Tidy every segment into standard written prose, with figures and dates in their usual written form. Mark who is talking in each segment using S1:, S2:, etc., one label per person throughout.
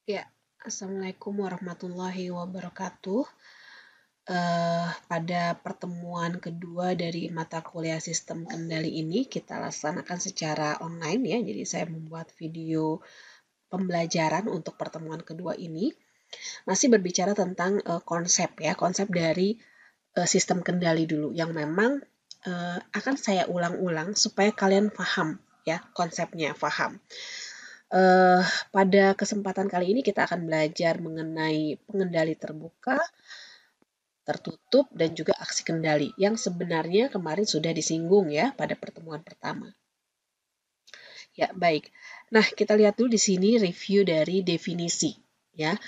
S1: Ya, Assalamualaikum warahmatullahi wabarakatuh. Pada pertemuan kedua dari mata kuliah sistem kendali ini kita laksanakan secara online ya. Jadi saya membuat video pembelajaran untuk pertemuan kedua ini. Masih berbicara tentang konsep dari sistem kendali dulu yang memang akan saya ulang-ulang supaya kalian paham ya konsepnya, paham. Pada kesempatan kali ini kita akan belajar mengenai pengendali terbuka, tertutup, dan juga aksi kendali yang sebenarnya kemarin sudah disinggung ya pada pertemuan pertama. Ya, baik. Nah, kita lihat dulu di sini review dari definisi ya.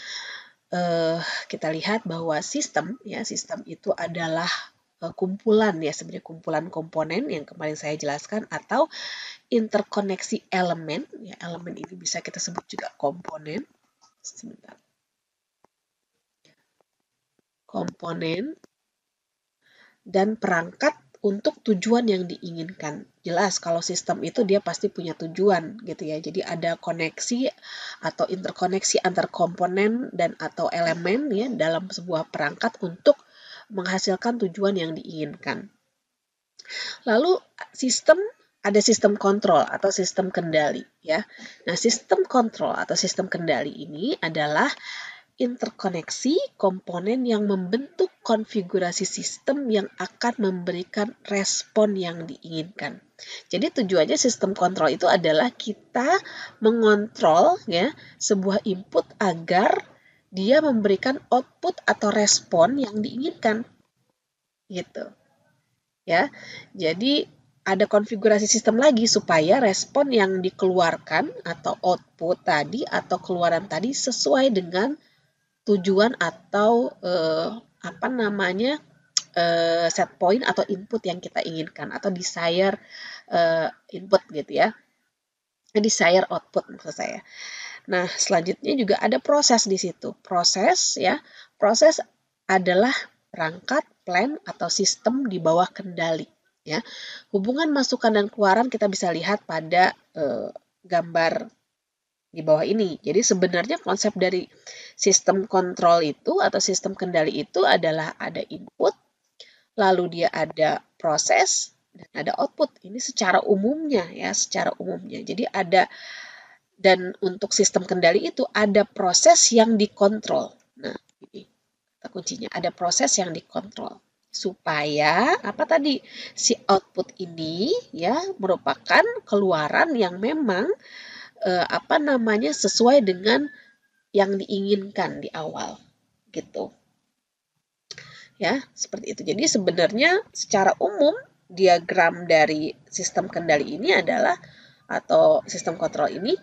S1: Kita lihat bahwa sistem itu adalah kumpulan ya, sebenarnya kumpulan komponen yang kemarin saya jelaskan atau interkoneksi elemen. Ya, elemen ini bisa kita sebut juga komponen. Sebentar. Komponen dan perangkat untuk tujuan yang diinginkan. Jelas kalau sistem itu dia pasti punya tujuan gitu ya. Jadi ada koneksi atau interkoneksi antar komponen dan atau elemen ya dalam sebuah perangkat untuk menghasilkan tujuan yang diinginkan. Lalu ada sistem kontrol atau sistem kendali ya. Nah, sistem kontrol atau sistem kendali ini adalah interkoneksi komponen yang membentuk konfigurasi sistem yang akan memberikan respon yang diinginkan. Jadi tujuannya sistem kontrol itu adalah kita mengontrol ya sebuah input agar dia memberikan output atau respon yang diinginkan. Gitu. Ya. Jadi ada konfigurasi sistem lagi supaya respon yang dikeluarkan atau output tadi atau keluaran tadi sesuai dengan tujuan atau set point atau input yang kita inginkan atau desire input gitu ya, desire output maksud saya. Nah, selanjutnya juga ada proses di situ. Proses adalah perangkat, plan atau sistem di bawah kendali ya. Hubungan masukan dan keluaran kita bisa lihat pada gambar di bawah ini. Jadi sebenarnya konsep dari sistem kontrol itu atau sistem kendali itu adalah ada input, lalu dia ada proses, dan ada output. Ini secara umumnya ya, secara umumnya. Jadi ada, dan untuk sistem kendali itu ada proses yang dikontrol. Nah, ini kata kuncinya, ada proses yang dikontrol. Supaya apa tadi? Si output ini ya merupakan keluaran yang memang sesuai dengan yang diinginkan di awal gitu ya, seperti itu. Jadi sebenarnya secara umum diagram dari sistem kendali ini adalah atau sistem kontrol ini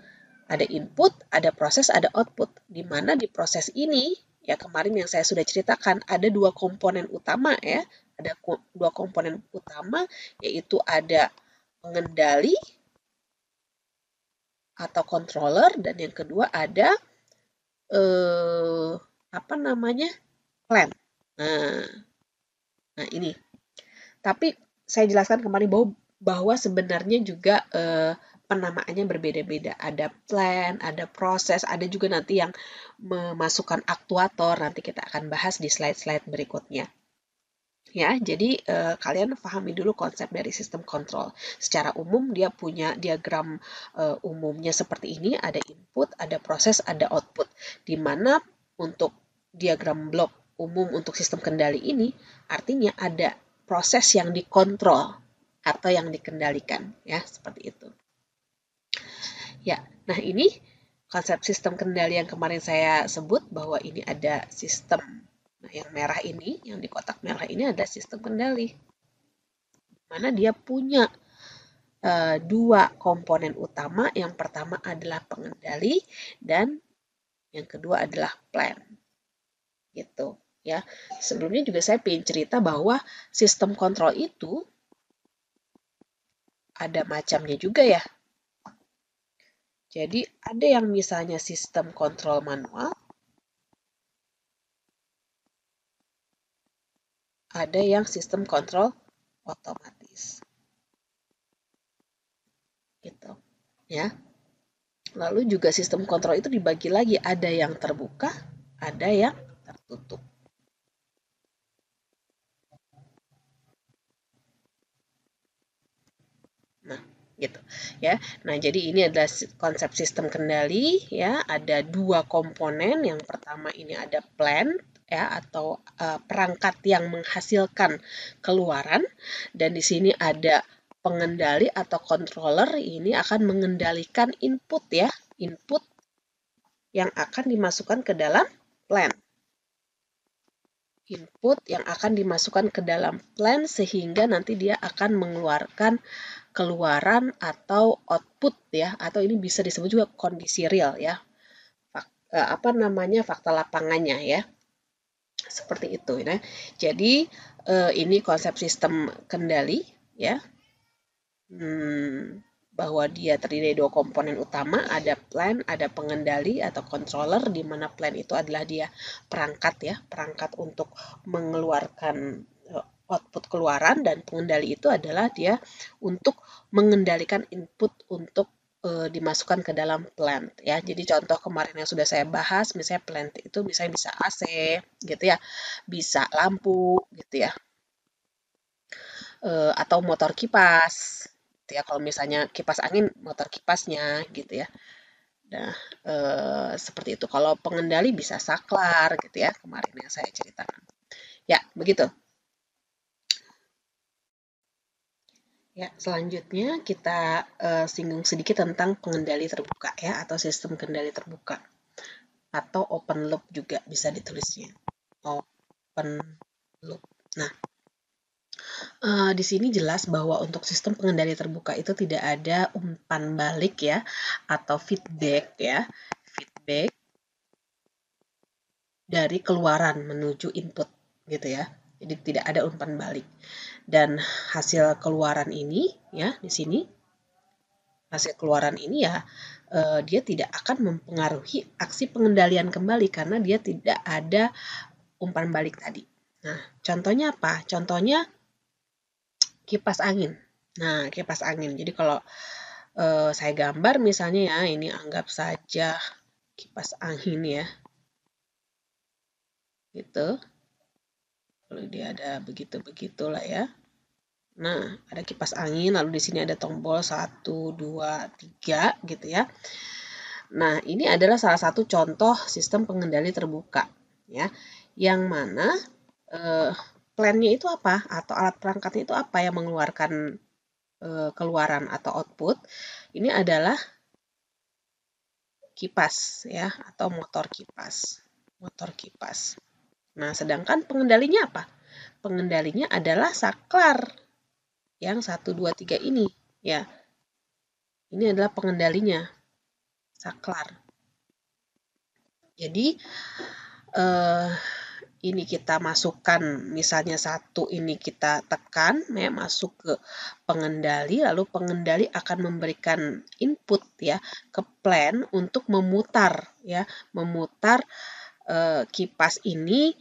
S1: ada input, ada proses, ada output, di mana di proses ini ya kemarin yang saya sudah ceritakan ada dua komponen utama ya, ada dua komponen utama yaitu ada pengendali atau controller dan yang kedua ada plan. Nah ini. Tapi saya jelaskan kemarin bahwa sebenarnya juga penamaannya berbeda-beda. Ada plan, ada proses, ada juga nanti yang memasukkan aktuator. Nanti kita akan bahas di slide-slide berikutnya. Ya, jadi kalian pahami dulu konsep dari sistem kontrol. Secara umum dia punya diagram umumnya seperti ini, ada input, ada proses, ada output. Di mana untuk diagram blok umum untuk sistem kendali ini artinya ada proses yang dikontrol atau yang dikendalikan, ya, seperti itu. Ya, nah ini konsep sistem kendali yang kemarin saya sebut bahwa ini ada sistem. Nah, yang merah ini, yang di kotak merah ini ada sistem kendali. Mana dia punya dua komponen utama. Yang pertama adalah pengendali dan yang kedua adalah plan. Gitu ya. Sebelumnya juga saya ingin cerita bahwa sistem kontrol itu ada macamnya juga ya. Jadi ada yang misalnya sistem kontrol manual, ada yang sistem kontrol otomatis. Gitu ya. Lalu juga sistem kontrol itu dibagi lagi, ada yang terbuka, ada yang tertutup. Nah, gitu ya. Nah, jadi ini adalah konsep sistem kendali ya, ada dua komponen. Yang pertama ini ada plant ya, atau perangkat yang menghasilkan keluaran, dan di sini ada pengendali atau controller, ini akan mengendalikan input ya, input yang akan dimasukkan ke dalam plant. Input yang akan dimasukkan ke dalam plant sehingga nanti dia akan mengeluarkan keluaran atau output ya, atau ini bisa disebut juga kondisi real ya. Fakta lapangannya ya. Seperti itu ya. Jadi ini konsep sistem kendali ya. Bahwa dia terdiri dari dua komponen utama, ada plant, ada pengendali atau controller, di mana plant itu adalah dia perangkat ya, perangkat untuk mengeluarkan output keluaran, dan pengendali itu adalah dia untuk mengendalikan input untuk dimasukkan ke dalam plant ya. Jadi contoh kemarin yang sudah saya bahas, misalnya plant itu misalnya bisa AC gitu ya, bisa lampu gitu ya, atau motor kipas gitu ya. Kalau misalnya kipas angin, motor kipasnya gitu ya. Nah, seperti itu. Kalau pengendali bisa saklar gitu ya, kemarin yang saya ceritakan. Ya, begitu. Ya, selanjutnya kita singgung sedikit tentang pengendali terbuka ya, atau sistem kendali terbuka. Atau open loop juga bisa ditulisnya. Open loop. Nah, di sini jelas bahwa untuk sistem pengendali terbuka itu tidak ada umpan balik ya, atau feedback ya, feedback dari keluaran menuju input gitu ya. Jadi tidak ada umpan balik. Dan hasil keluaran ini ya, di sini hasil keluaran ini ya, dia tidak akan mempengaruhi aksi pengendalian kembali karena dia tidak ada umpan balik tadi. Nah, contohnya apa? Contohnya kipas angin. Nah, kipas angin. Jadi kalau saya gambar misalnya ya, ini anggap saja kipas angin ya. Gitu. Lalu dia ada begitu-begitulah ya. Nah, ada kipas angin, lalu di sini ada tombol 1, 2, 3 gitu ya. Nah, ini adalah salah satu contoh sistem pengendali terbuka ya. Yang mana plan-nya itu apa, atau alat perangkatnya itu apa yang mengeluarkan keluaran atau output. Ini adalah kipas ya, atau motor kipas. Motor kipas. Nah, sedangkan pengendalinya apa? Pengendalinya adalah saklar yang 1, 2, 3 ini ya. Ini adalah pengendalinya, saklar. Jadi ini kita masukkan, misalnya 1 ini kita tekan ya, masuk ke pengendali, lalu pengendali akan memberikan input ya ke plan untuk memutar ya, memutar kipas ini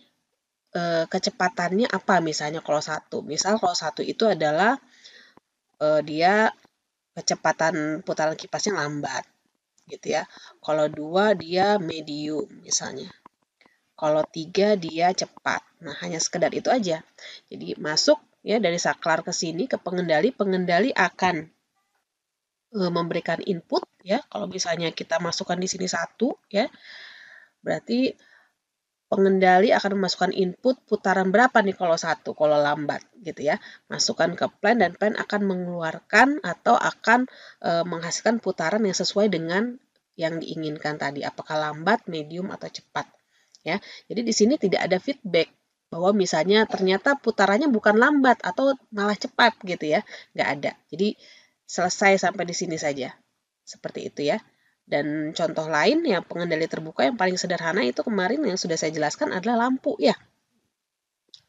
S1: kecepatannya apa, misalnya kalau 1. Misal kalau 1 itu adalah dia kecepatan putaran kipasnya lambat gitu ya. Kalau 2 dia medium misalnya. Kalau 3 dia cepat. Nah, hanya sekedar itu aja. Jadi masuk ya dari saklar ke sini ke pengendali, pengendali akan memberikan input ya. Kalau misalnya kita masukkan di sini 1 ya, berarti pengendali akan memasukkan input putaran berapa nih kalau 1, kalau lambat gitu ya. Masukkan ke plan, dan plan akan mengeluarkan atau akan menghasilkan putaran yang sesuai dengan yang diinginkan tadi, apakah lambat, medium atau cepat. Ya, jadi di sini tidak ada feedback bahwa misalnya ternyata putarannya bukan lambat atau malah cepat gitu ya, nggak ada. Jadi selesai sampai di sini saja, seperti itu ya. Dan contoh lain yang pengendali terbuka yang paling sederhana itu kemarin yang sudah saya jelaskan adalah lampu ya.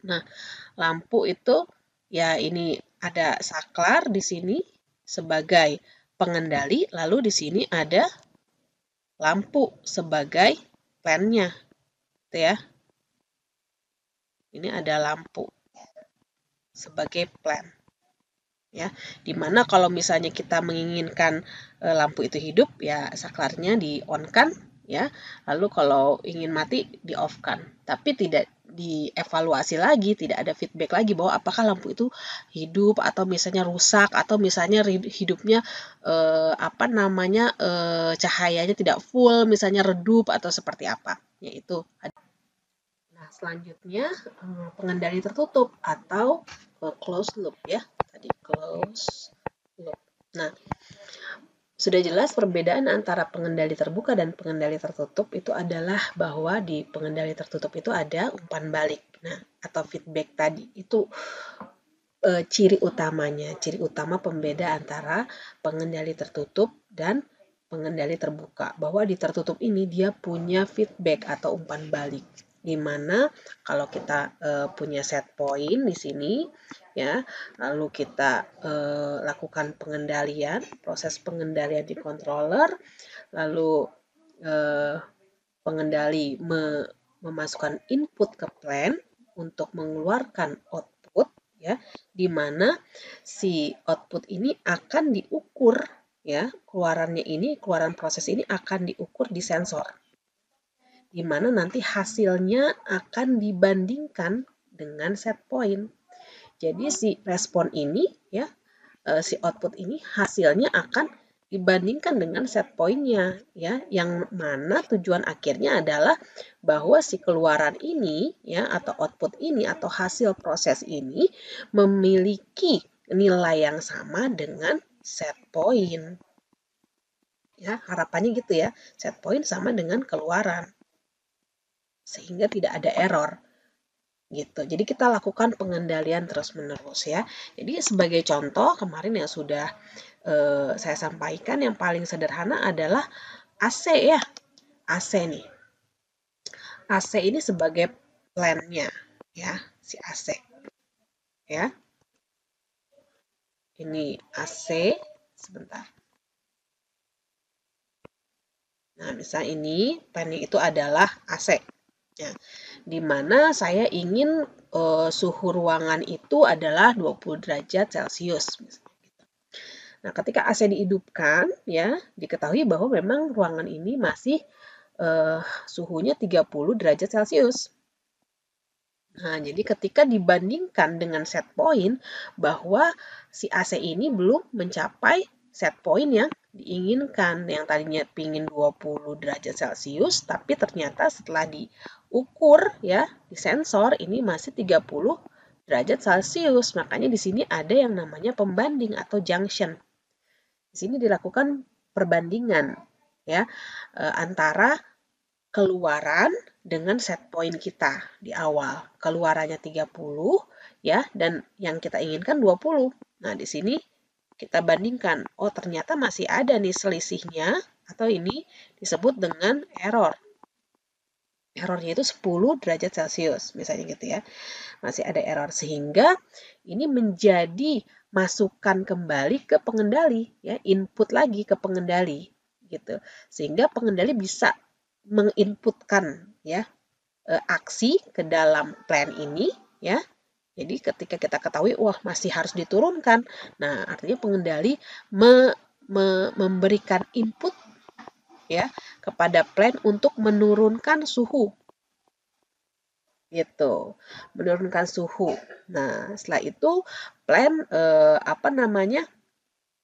S1: Nah, lampu itu ya ini ada saklar di sini sebagai pengendali, lalu di sini ada lampu sebagai plan-nya. Gitu ya. Ini ada lampu sebagai plan ya. Dimana kalau misalnya kita menginginkan lampu itu hidup, ya saklarnya di on kan, ya. Lalu kalau ingin mati di off kan. Tapi tidak dievaluasi lagi, tidak ada feedback lagi bahwa apakah lampu itu hidup atau misalnya rusak atau misalnya hidupnya cahayanya tidak full, misalnya redup atau seperti apa. Yaitu. Nah, selanjutnya pengendali tertutup atau closed loop ya. Tadi closed loop. Nah, sudah jelas perbedaan antara pengendali terbuka dan pengendali tertutup itu adalah bahwa di pengendali tertutup itu ada umpan balik. Nah, atau feedback tadi itu ciri utamanya, ciri utama pembeda antara pengendali tertutup dan pengendali terbuka. Bahwa di tertutup ini dia punya feedback atau umpan balik. Di mana kalau kita punya set point di sini, ya, lalu kita lakukan pengendalian, proses pengendalian di controller, lalu pengendali memasukkan input ke plan untuk mengeluarkan output, ya, di mana si output ini akan diukur, ya, keluaran proses ini akan diukur di sensor, di mana nanti hasilnya akan dibandingkan dengan set point. Jadi si respon ini, ya, si output ini hasilnya akan dibandingkan dengan set point-nya, ya, yang mana tujuan akhirnya adalah bahwa si keluaran ini, ya, atau output ini atau hasil proses ini memiliki nilai yang sama dengan set point. Ya, harapannya gitu ya, set point sama dengan keluaran. Sehingga tidak ada error. Gitu. Jadi kita lakukan pengendalian terus-menerus ya. Jadi sebagai contoh kemarin yang sudah saya sampaikan yang paling sederhana adalah AC ya. AC nih. AC ini sebagai plan-nya ya, si AC. Ya. Ini AC sebentar. Nah, misalnya ini plan-nya itu adalah AC. Ya, di mana saya ingin suhu ruangan itu adalah 20 derajat Celcius. Nah, ketika AC dihidupkan, ya, diketahui bahwa memang ruangan ini masih suhunya 30 derajat Celcius. Nah, jadi ketika dibandingkan dengan set point, bahwa si AC ini belum mencapai set point yang diinginkan, yang tadinya pingin 20 derajat Celcius, tapi ternyata setelah diukur ya di sensor ini masih 30 derajat Celcius. Makanya di sini ada yang namanya pembanding atau junction. Di sini dilakukan perbandingan ya antara keluaran dengan set point kita di awal. Keluarannya 30 ya dan yang kita inginkan 20. Nah, di sini kita bandingkan, oh ternyata masih ada nih selisihnya, atau ini disebut dengan error. Errornya itu 10 derajat Celcius, misalnya gitu ya. Masih ada error, sehingga ini menjadi masukan kembali ke pengendali, ya, input lagi ke pengendali, gitu. Sehingga pengendali bisa menginputkan, ya, aksi ke dalam plan ini, ya. Jadi ketika kita ketahui, wah masih harus diturunkan. Nah, artinya pengendali memberikan input ya kepada plan untuk menurunkan suhu. Gitu. Menurunkan suhu. Nah, setelah itu plan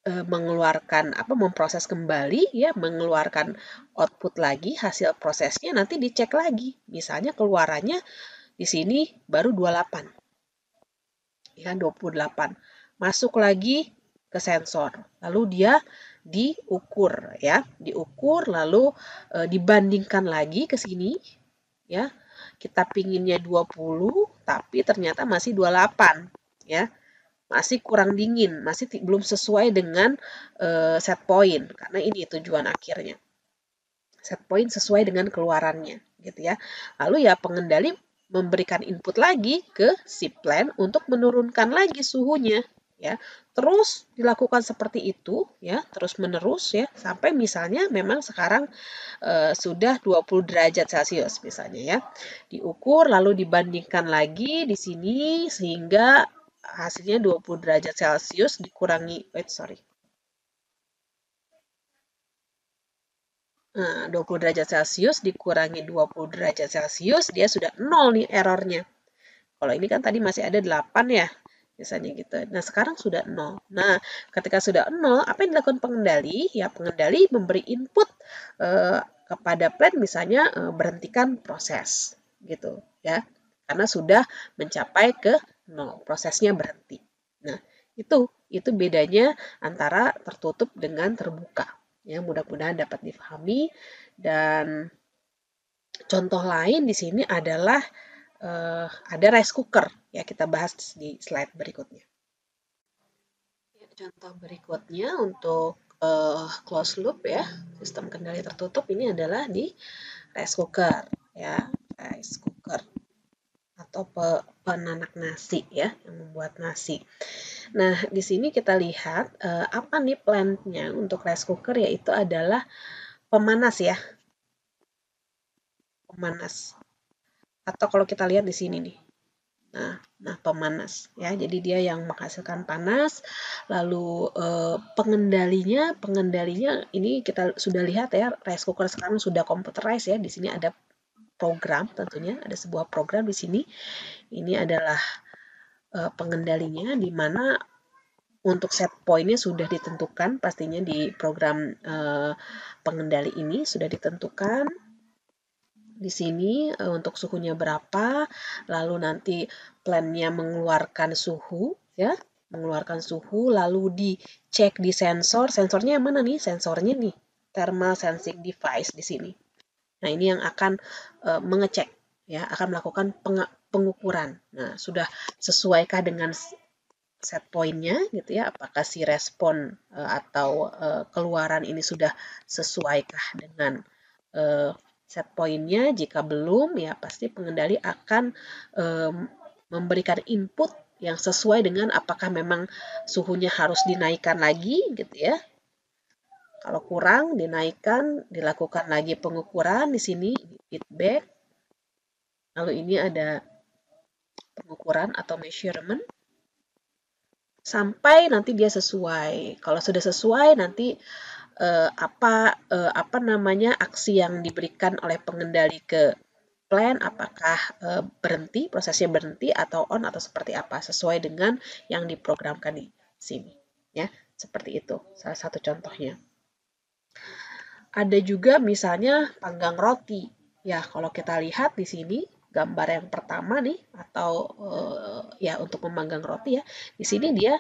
S1: mengeluarkan memproses kembali ya, mengeluarkan output lagi, hasil prosesnya nanti dicek lagi. Misalnya keluarannya di sini baru 28. Ya, 28. Masuk lagi ke sensor. Lalu dia diukur ya, diukur lalu dibandingkan lagi ke sini ya. Kita pinginnya 20 tapi ternyata masih 28 ya. Masih kurang dingin, masih belum sesuai dengan set point karena ini tujuan akhirnya. Set point sesuai dengan keluarannya gitu ya. Lalu ya pengendali memberikan input lagi ke si plan untuk menurunkan lagi suhunya ya. Terus dilakukan seperti itu ya, terus-menerus ya sampai misalnya memang sekarang sudah 20 derajat Celcius misalnya ya. Diukur lalu dibandingkan lagi di sini sehingga hasilnya 20 derajat Celcius dikurangi, Nah, 20 derajat Celcius dikurangi 20 derajat Celcius, dia sudah 0 nih errornya. Kalau ini kan tadi masih ada 8 ya, misalnya gitu. Nah, sekarang sudah 0. Nah, ketika sudah 0, apa yang dilakukan pengendali? Ya, pengendali memberi input kepada plan, misalnya berhentikan proses, gitu ya. Karena sudah mencapai ke 0, prosesnya berhenti. Nah, itu bedanya antara tertutup dengan terbuka. Ya, mudah-mudahan dapat difahami. Dan contoh lain di sini adalah ada rice cooker. Ya, kita bahas di slide berikutnya. Contoh berikutnya untuk closed loop ya, sistem kendali tertutup ini adalah di rice cooker ya, rice cooker atau penanak nasi ya, yang membuat nasi. Nah, di sini kita lihat apa nih plan-nya untuk rice cooker, yaitu adalah pemanas ya. Pemanas. Atau kalau kita lihat di sini nih. Nah, pemanas ya. Jadi dia yang menghasilkan panas. Lalu pengendalinya ini kita sudah lihat ya, rice cooker sekarang sudah computerized ya. Di sini ada program, tentunya ada sebuah program di sini. Ini adalah pengendalinya, di mana untuk set point-nya sudah ditentukan, pastinya di program pengendali ini sudah ditentukan. Di sini untuk suhunya berapa, lalu nanti plannya mengeluarkan suhu ya, mengeluarkan suhu, lalu dicek di sensor. Sensornya yang mana nih? Sensornya nih, thermal sensing device di sini. Nah, ini yang akan mengecek ya, akan melakukan pengukuran. Nah, sudah sesuaikah dengan set point-nya gitu ya, apakah si respon atau keluaran ini sudah sesuaikah dengan set point-nya. Jika belum, ya pasti pengendali akan memberikan input yang sesuai dengan apakah memang suhunya harus dinaikkan lagi gitu ya. Kalau kurang, dinaikkan, dilakukan lagi pengukuran di sini, feedback. Lalu ini ada pengukuran atau measurement sampai nanti dia sesuai. Kalau sudah sesuai, nanti apa namanya aksi yang diberikan oleh pengendali ke plan, apakah berhenti, prosesnya berhenti atau on atau seperti apa, sesuai dengan yang diprogramkan di sini ya. Seperti itu salah satu contohnya. Ada juga misalnya panggang roti. Ya, kalau kita lihat di sini gambar yang pertama nih, atau ya untuk memanggang roti ya. Di sini dia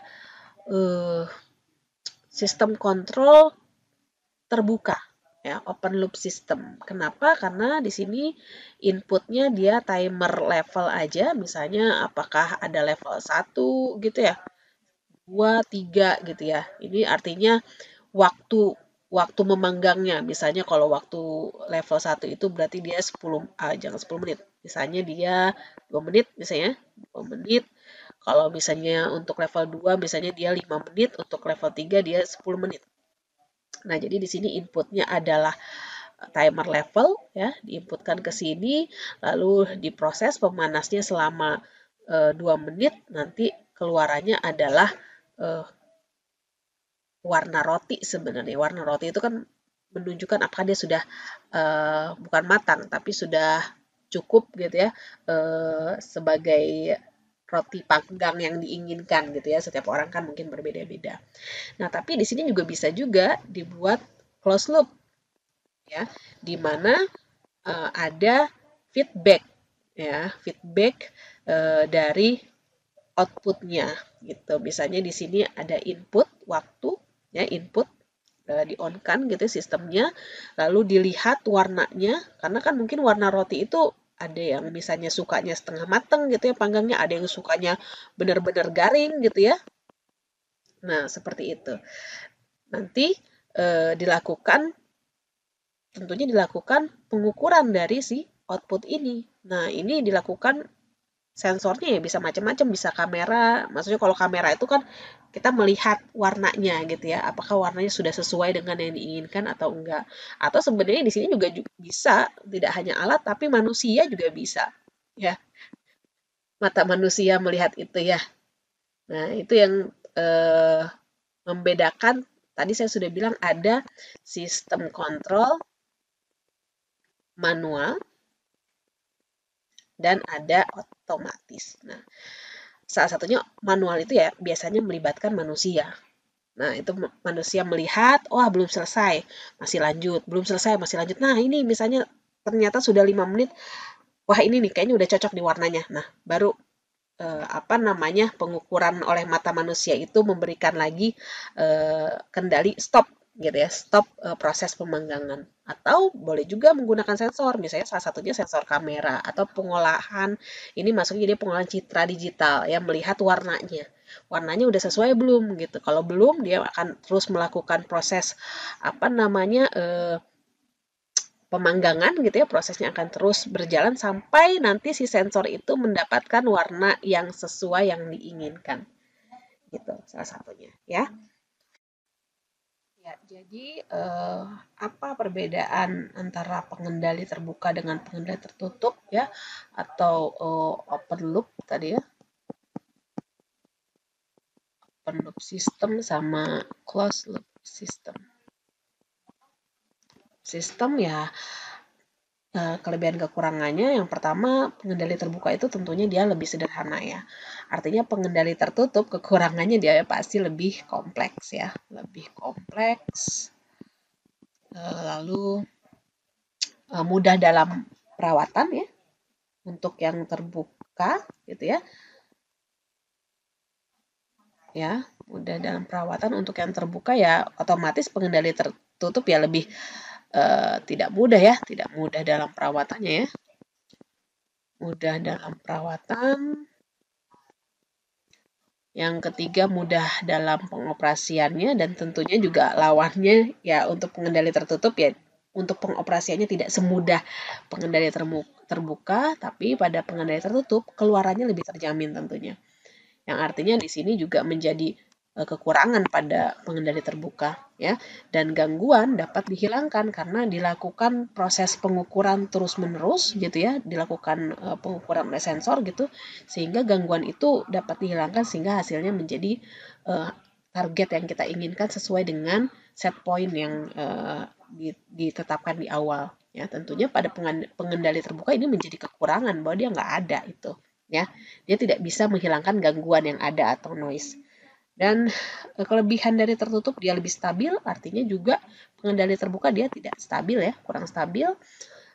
S1: sistem kontrol terbuka ya, open loop system. Kenapa? Karena di sini inputnya dia timer level aja, misalnya apakah ada level 1 gitu ya, 2, 3 gitu ya. Ini artinya waktu memanggangnya. Misalnya kalau waktu level 1 itu berarti dia 10 jangan 10 menit. Misalnya dia 2 menit misalnya, 2 menit. Kalau misalnya untuk level 2 misalnya dia 5 menit, untuk level 3 dia 10 menit. Nah, jadi di sini inputnya adalah timer level ya, diinputkan ke sini, lalu diproses pemanasnya selama 2 menit, nanti keluarannya adalah warna roti sebenarnya. Warna roti itu kan menunjukkan apakah dia sudah bukan matang, tapi sudah cukup gitu ya, sebagai roti panggang yang diinginkan gitu ya. Setiap orang kan mungkin berbeda-beda. Nah, tapi di sini juga bisa juga dibuat closed loop ya, di mana ada feedback ya, feedback dari outputnya gitu. Misalnya di sini ada input waktu ya, input di on kan gitu sistemnya, lalu dilihat warnanya, karena kan mungkin warna roti itu ada yang misalnya sukanya setengah mateng gitu ya panggangnya, ada yang sukanya benar-benar garing gitu ya. Nah, seperti itu. Nanti tentunya dilakukan pengukuran dari si output ini. Nah, ini dilakukan sensornya ya bisa macam-macam, bisa kamera. Maksudnya kalau kamera itu kan kita melihat warnanya gitu ya, apakah warnanya sudah sesuai dengan yang diinginkan atau enggak. Atau sebenarnya di sini juga bisa, tidak hanya alat tapi manusia juga bisa. Ya, mata manusia melihat itu ya. Nah, itu yang membedakan, tadi saya sudah bilang ada sistem kontrol manual dan ada otomatis. Nah, salah satunya manual itu ya biasanya melibatkan manusia. Nah, itu manusia melihat, wah belum selesai, masih lanjut, belum selesai, masih lanjut. Nah, ini misalnya ternyata sudah 5 menit, wah ini nih kayaknya udah cocok nih warnanya. Nah, baru pengukuran oleh mata manusia itu memberikan lagi kendali stop gitu ya, stop proses pemanggangan. Atau boleh juga menggunakan sensor, misalnya salah satunya sensor kamera atau pengolahan, ini masuknya jadi pengolahan citra digital ya, melihat warnanya. Warnanya udah sesuai belum gitu. Kalau belum, dia akan terus melakukan proses pemanggangan gitu ya, prosesnya akan terus berjalan sampai nanti si sensor itu mendapatkan warna yang sesuai yang diinginkan. Gitu, salah satunya ya. Ya, jadi apa perbedaan antara pengendali terbuka dengan pengendali tertutup ya, atau open loop tadi ya, open loop system sama closed loop system. Sistem ya, kelebihan kekurangannya yang pertama, pengendali terbuka itu tentunya dia lebih sederhana ya. Artinya pengendali tertutup kekurangannya dia pasti lebih kompleks ya, lebih kompleks, lalu mudah dalam perawatan ya, untuk yang terbuka gitu ya. Ya, mudah dalam perawatan untuk yang terbuka ya, otomatis pengendali tertutup ya lebih tidak mudah ya, tidak mudah dalam perawatannya ya. Mudah dalam perawatan. Yang ketiga, mudah dalam pengoperasiannya, dan tentunya juga lawannya ya untuk pengendali tertutup ya, untuk pengoperasiannya tidak semudah pengendali terbuka, tapi pada pengendali tertutup keluarannya lebih terjamin tentunya. Yang artinya di sini juga menjadi kekurangan pada pengendali terbuka ya, dan gangguan dapat dihilangkan karena dilakukan proses pengukuran terus-menerus gitu ya, dilakukan pengukuran oleh sensor gitu, sehingga gangguan itu dapat dihilangkan sehingga hasilnya menjadi target yang kita inginkan sesuai dengan set point yang ditetapkan di awal ya. Tentunya pada pengendali terbuka ini menjadi kekurangan bahwa dia nggak ada itu ya, dia tidak bisa menghilangkan gangguan yang ada atau noise. Dan kelebihan dari tertutup, dia lebih stabil, artinya juga pengendali terbuka dia tidak stabil ya, kurang stabil,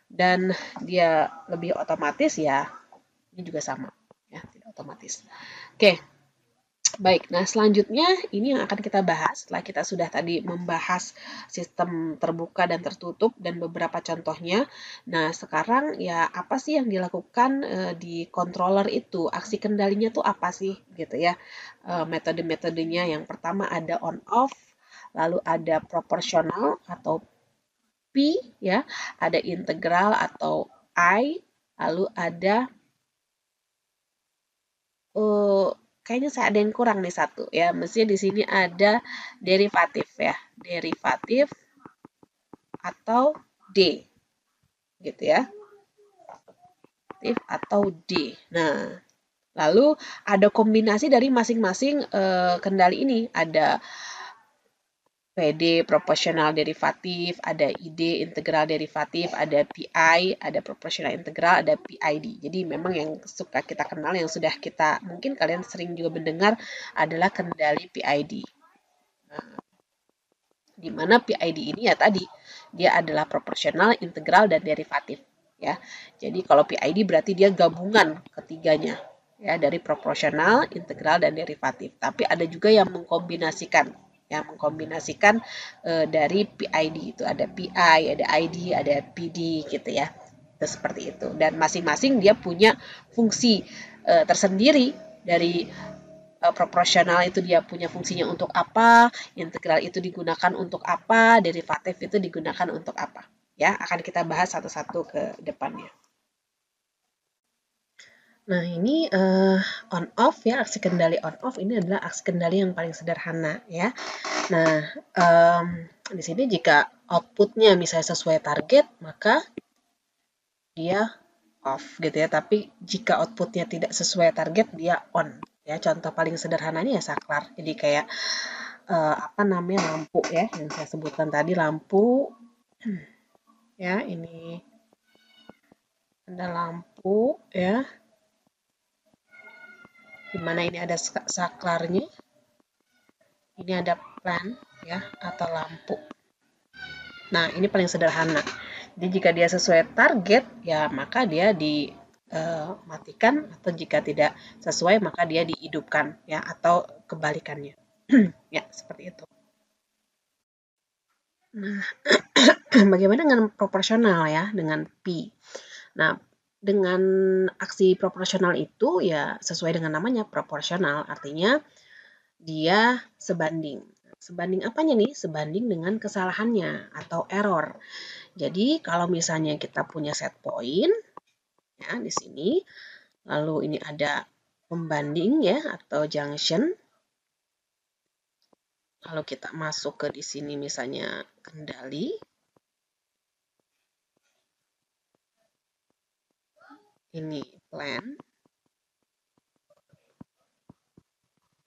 S1: dan dia lebih otomatis ya, ini juga sama ya, tidak otomatis. Oke, baik. Nah, selanjutnya ini yang akan kita bahas setelah kita sudah tadi membahas sistem terbuka dan tertutup dan beberapa contohnya. Nah, sekarang ya apa sih yang dilakukan di controller itu? Aksi kendalinya tuh apa sih gitu ya? Metode-metodenya yang pertama ada on off, lalu ada proporsional atau P ya, ada integral atau I, lalu ada kayaknya saya ada yang kurang nih satu ya. Mestinya di sini ada derivatif ya. Derivatif atau D. Gitu ya. Derivatif atau D. Nah, lalu ada kombinasi dari masing-masing kendali ini. Ada PD, proporsional derivatif, ada ID, integral derivatif, ada PI, ada proporsional integral, ada PID. Jadi memang yang suka kita kenal, yang sudah kita, mungkin kalian sering juga mendengar adalah kendali PID. Nah, di mana PID ini ya tadi, dia adalah proporsional, integral, dan derivatif. Ya, jadi kalau PID berarti dia gabungan ketiganya. Ya, dari proporsional, integral, dan derivatif. Tapi ada juga yang mengkombinasikan dari PID itu, ada PI, ada ID, ada PD gitu ya. Itu seperti itu. Dan masing-masing dia punya fungsi tersendiri. Dari proporsional itu dia punya fungsinya untuk apa, integral itu digunakan untuk apa, derivatif itu digunakan untuk apa. Ya, akan kita bahas satu-satu ke depannya. Nah, ini on off ya, aksi kendali on off ini adalah aksi kendali yang paling sederhana ya. Nah, di sini jika outputnya misalnya sesuai target, maka dia off gitu ya. Tapi jika outputnya tidak sesuai target, dia on Ya, contoh paling sederhananya ya saklar. Jadi kayak apa namanya lampu ya, yang saya sebutkan tadi lampu. Ya, ini ada lampu ya, dimana ini ada saklarnya. Ini ada plan ya atau lampu. Nah, ini paling sederhana. Jadi jika dia sesuai target, ya maka dia dimatikan, atau jika tidak sesuai maka dia dihidupkan ya, atau kebalikannya. Ya, seperti itu. Nah, bagaimana dengan proporsional ya, dengan P? Nah, dengan aksi proporsional itu ya sesuai dengan namanya proporsional, artinya dia sebanding. Sebanding apanya nih? Sebanding dengan kesalahannya atau error. Jadi kalau misalnya kita punya set point ya di sini, lalu ini ada pembanding ya atau junction. Lalu kita masuk ke di sini misalnya kendali. Ini plan.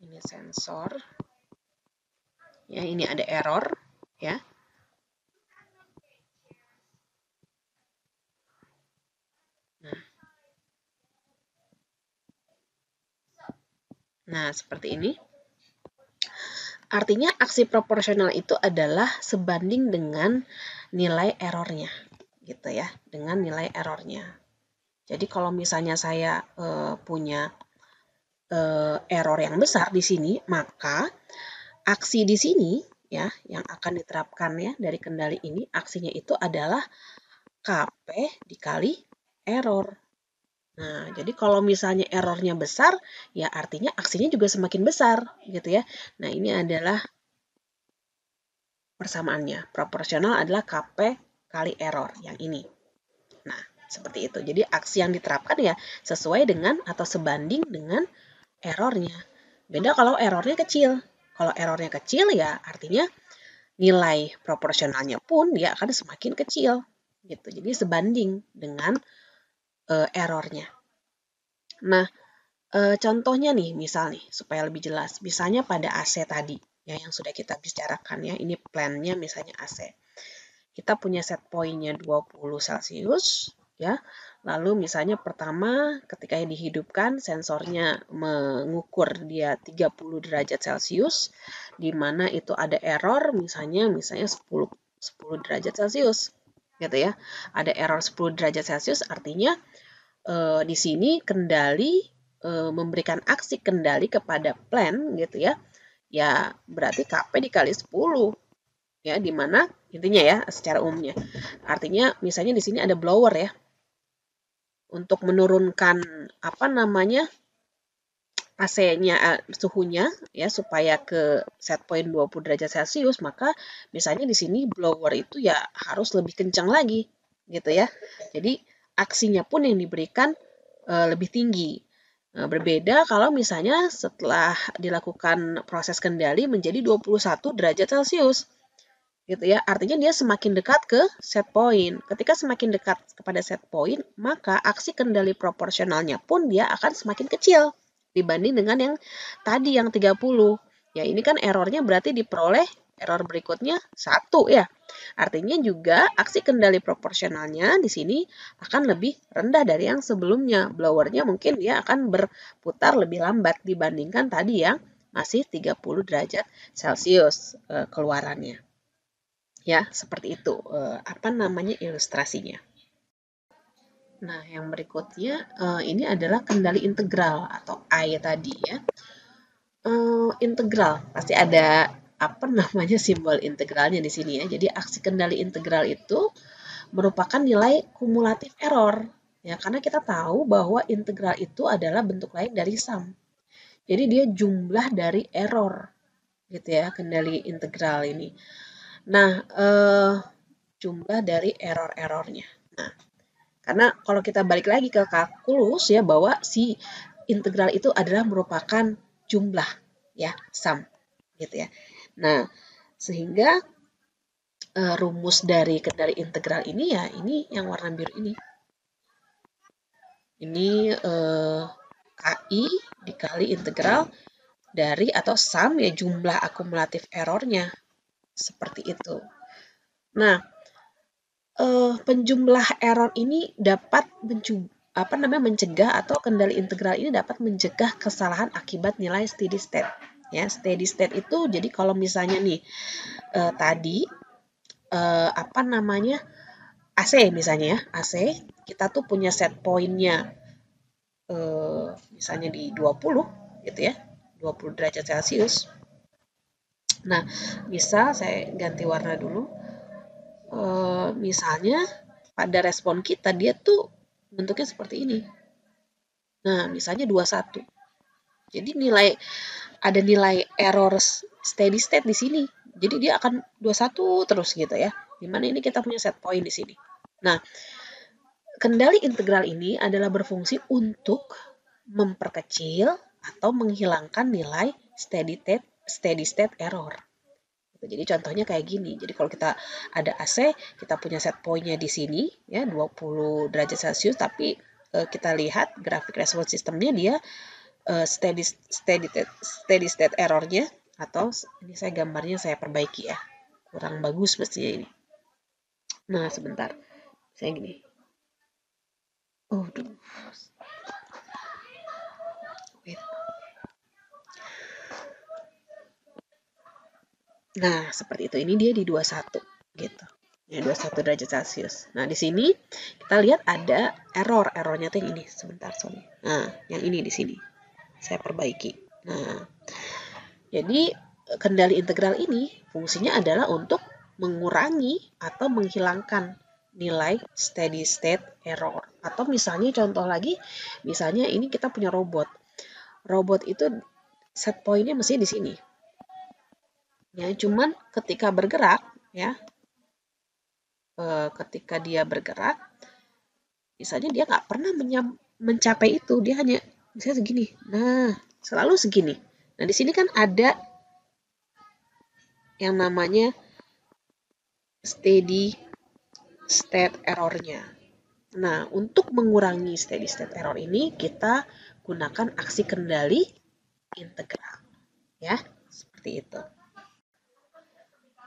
S1: Ini sensor. Ya, ini ada error ya. Nah, seperti ini. Artinya aksi proporsional itu adalah sebanding dengan nilai errornya, gitu ya, dengan nilai errornya. Jadi kalau misalnya saya punya error yang besar di sini, maka aksi di sini ya yang akan diterapkan ya dari kendali ini, aksinya itu adalah KP dikali error. Nah, jadi kalau misalnya errornya besar, ya artinya aksinya juga semakin besar, gitu ya. Nah, ini adalah persamaannya. Proporsional adalah KP kali error, yang ini. Nah, seperti itu. Jadi, aksi yang diterapkan ya sesuai dengan atau sebanding dengan errornya. Beda kalau errornya kecil. Kalau errornya kecil ya artinya nilai proporsionalnya pun dia akan semakin kecil. Gitu. Jadi, sebanding dengan errornya. Nah, contohnya nih, misal nih, supaya lebih jelas. Misalnya pada AC tadi, ya yang sudah kita bicarakan ya, ini plan-nya misalnya AC. Kita punya set point-nya 20 Celcius, ya. Lalu misalnya pertama ketika dihidupkan, sensornya mengukur dia 30 derajat Celcius, di mana itu ada error, misalnya 10 derajat Celcius. Gitu ya. Ada error 10 derajat Celcius, artinya di sini kendali memberikan aksi kendali kepada plan gitu ya. Ya berarti KP dikali 10 ya, di mana intinya ya secara umumnya. Artinya misalnya di sini ada blower ya. Untuk menurunkan apa namanya AC-nya suhunya ya supaya ke set point 20 derajat Celcius, maka misalnya di sini blower itu ya harus lebih kencang lagi gitu ya. Jadi aksinya pun yang diberikan lebih tinggi. Berbeda kalau misalnya setelah dilakukan proses kendali menjadi 21 derajat Celcius. Gitu ya. Artinya dia semakin dekat ke set point. Ketika semakin dekat kepada set point, maka aksi kendali proporsionalnya pun dia akan semakin kecil dibanding dengan yang tadi yang 30. Ya, ini kan errornya berarti diperoleh error berikutnya 1 ya. Artinya juga aksi kendali proporsionalnya di sini akan lebih rendah dari yang sebelumnya. Blowernya mungkin dia akan berputar lebih lambat dibandingkan tadi yang masih 30 derajat Celcius keluarannya. Ya, seperti itu. Apa namanya ilustrasinya. Nah, yang berikutnya ini adalah kendali integral atau I tadi ya. Integral pasti ada apa namanya simbol integralnya di sini ya. Jadi aksi kendali integral itu merupakan nilai kumulatif error ya, karena kita tahu bahwa integral itu adalah bentuk lain dari sum. Jadi dia jumlah dari error gitu ya, kendali integral ini. Nah, jumlah dari error-errornya. Nah, karena kalau kita balik lagi ke kalkulus ya, bahwa si integral itu adalah merupakan jumlah ya, sum gitu ya. Nah, sehingga rumus dari kendali integral ini ya ini yang warna biru ini. Ini KI dikali integral dari atau sum ya jumlah akumulatif errornya. Seperti itu. Nah, penjumlah error ini dapat mencegah atau kendali integral ini dapat mencegah kesalahan akibat nilai steady state. Ya, steady state itu jadi kalau misalnya nih tadi AC misalnya ya, AC kita tuh punya set pointnya misalnya di 20 gitu ya, 20 derajat Celcius. Nah, bisa saya ganti warna dulu. Misalnya pada respon kita dia tuh bentuknya seperti ini. Nah, misalnya 21. Jadi ada nilai error steady state di sini. Jadi dia akan 21 terus gitu ya. Dimana ini kita punya set point di sini. Nah, kendali integral ini adalah berfungsi untuk memperkecil atau menghilangkan nilai steady state error. Jadi contohnya kayak gini. Jadi kalau kita ada AC, kita punya set point-nya di sini ya 20 derajat Celcius, tapi kita lihat grafik respons sistemnya dia steady state errornya, atau ini saya gambarnya saya perbaiki ya. Kurang bagus mestinya ini. Nah, sebentar. Saya gini. Wait. Nah, seperti itu. Ini dia di 21 gitu. Ya, 21 derajat Celcius. Nah, di sini kita lihat ada errornya tuh yang ini. Sebentar, sorry. Nah, yang ini di sini. Saya perbaiki. Nah, jadi kendali integral ini fungsinya adalah untuk mengurangi atau menghilangkan nilai steady state error. Atau misalnya contoh lagi, misalnya ini kita punya robot. Robot itu set point-nya mesti di sini. Ya, cuman ketika bergerak ya, ketika dia bergerak, misalnya dia nggak pernah mencapai itu, dia hanya misalnya segini. Nah, selalu segini. Nah, di sini kan ada yang namanya steady state errornya. Nah, untuk mengurangi steady state error ini, kita gunakan aksi kendali integral. Ya, seperti itu.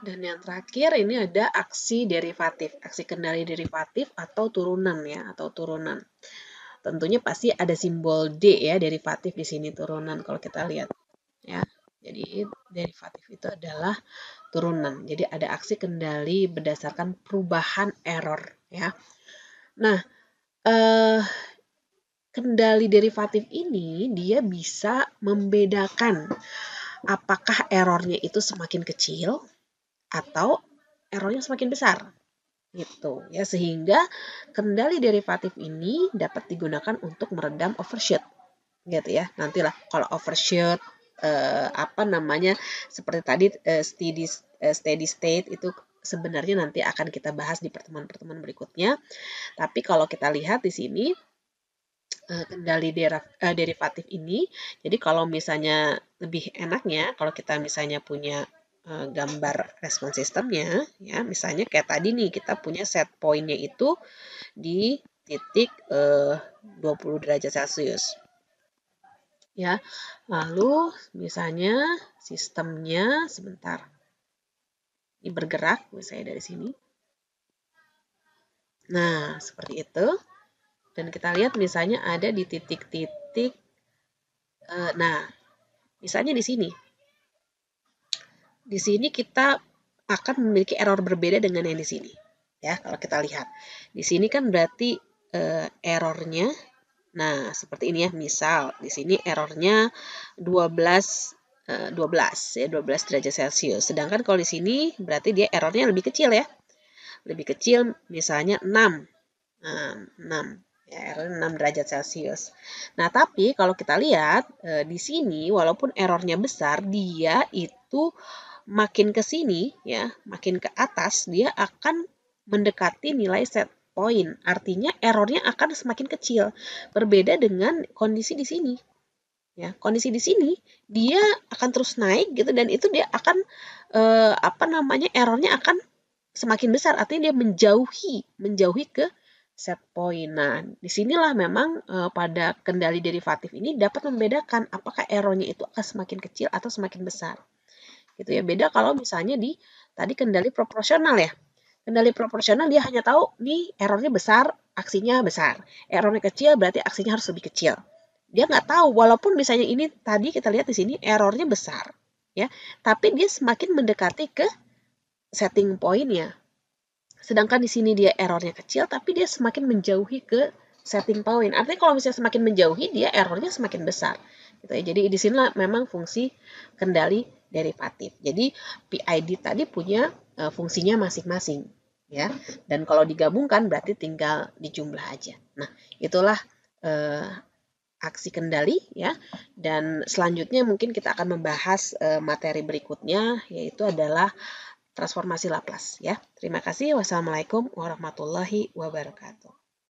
S1: Dan yang terakhir ini ada aksi derivatif, aksi kendali derivatif atau turunan ya, atau turunan. Tentunya pasti ada simbol D ya, derivatif di sini turunan kalau kita lihat ya. Jadi derivatif itu adalah turunan. Jadi ada aksi kendali berdasarkan perubahan error ya. Nah, kendali derivatif ini dia bisa membedakan apakah errornya itu semakin kecil atau errornya semakin besar gitu ya, sehingga kendali derivatif ini dapat digunakan untuk meredam overshoot gitu ya. Nantilah kalau overshoot seperti tadi steady state itu sebenarnya nanti akan kita bahas di pertemuan-pertemuan berikutnya. Tapi kalau kita lihat di sini kendali derivatif ini, jadi kalau misalnya lebih enaknya kalau kita misalnya punya gambar respon sistemnya ya, misalnya kayak tadi nih kita punya set point-nya itu di titik 20 derajat Celcius ya. Lalu misalnya sistemnya sebentar ini bergerak misalnya dari sini. Nah, seperti itu. Dan kita lihat misalnya ada di titik-titik nah, misalnya di sini. Di sini kita akan memiliki error berbeda dengan yang di sini. Ya, kalau kita lihat. Di sini kan berarti errornya, nah seperti ini ya, misal di sini errornya 12 derajat Celcius. Sedangkan kalau di sini berarti dia errornya lebih kecil ya. Lebih kecil misalnya 6. Nah, 6. Ya, error 6 derajat Celcius. Nah, tapi kalau kita lihat di sini walaupun errornya besar, dia itu makin ke sini ya, makin ke atas dia akan mendekati nilai set point. Artinya errornya akan semakin kecil. Berbeda dengan kondisi di sini. Ya, kondisi di sini dia akan terus naik gitu dan itu dia akan errornya akan semakin besar. Artinya dia menjauhi ke set point. Nah, disinilah memang pada kendali derivatif ini dapat membedakan apakah errornya itu akan semakin kecil atau semakin besar. Gitu ya. Beda kalau misalnya di tadi kendali proporsional ya. Kendali proporsional dia hanya tahu nih errornya besar, aksinya besar. Errornya kecil berarti aksinya harus lebih kecil. Dia nggak tahu walaupun misalnya ini tadi kita lihat di sini errornya besar, ya, tapi dia semakin mendekati ke setting point-nya. Sedangkan di sini dia errornya kecil, tapi dia semakin menjauhi ke setting point. Artinya kalau misalnya semakin menjauhi, dia errornya semakin besar. Gitu ya. Jadi di sini memang fungsi kendali derivatif. Jadi PID tadi punya fungsinya masing-masing, ya. Dan kalau digabungkan berarti tinggal dijumlah aja. Nah, itulah aksi kendali, ya. Dan selanjutnya mungkin kita akan membahas materi berikutnya, yaitu adalah transformasi Laplace, ya. Terima kasih. Wassalamualaikum warahmatullahi wabarakatuh.